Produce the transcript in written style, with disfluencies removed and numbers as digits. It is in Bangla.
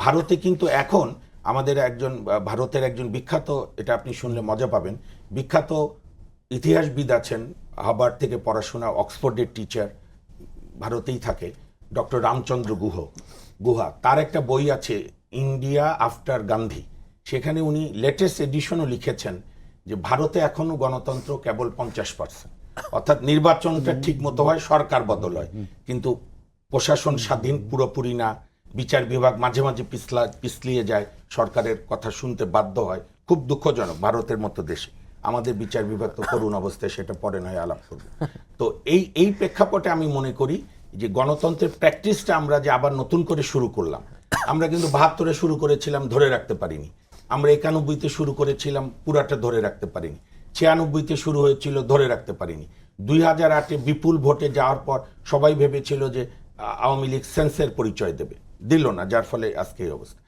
ভারতে কিন্তু এখন আমাদের একজন ভারতের একজন বিখ্যাত, এটা আপনি শুনলে মজা পাবেন, বিখ্যাত ইতিহাসবিদ আছেন, হার্ভার্ড থেকে পড়াশোনা, অক্সফোর্ডের টিচার, ভারতেই থাকে, ডক্টর রামচন্দ্র গুহা। তার একটা বই আছে ইন্ডিয়া আফটার গান্ধী। সেখানে উনি লেটেস্ট এডিশনও লিখেছেন যে ভারতে এখনো গণতন্ত্র কেবল 50%, অর্থাৎ নির্বাচনটা ঠিক মতো হয়, সরকার বদল হয়, কিন্তু প্রশাসন স্বাধীন পুরোপুরি না, বিচার বিভাগ মাঝে মাঝে পিছলিয়ে যায়, সরকারের কথা শুনতে বাধ্য হয়। খুব দুঃখজনক ভারতের মতো দেশে। আমাদের বিচার বিভাগ তো করুণ অবস্থায়, সেটা পরে নয় আলাপ করব। তো এই প্রেক্ষাপটে আমি মনে করি যে গণতন্ত্রের প্র্যাকটিসটা আমরা যে আবার নতুন করে শুরু করলাম, আমরা কিন্তু 72-এ শুরু করেছিলাম, ধরে রাখতে পারিনি। আমরা 91-তে শুরু করেছিলাম, পুরাটা ধরে রাখতে পারিনি। 96-তে শুরু হয়েছিল, ধরে রাখতে পারিনি। 2008-এ বিপুল ভোটে যাওয়ার পর সবাই ভেবেছিল যে আওয়ামী লীগ সেন্সের পরিচয় দেবে, দিল না, যার ফলে আজকে এই অবস্থা।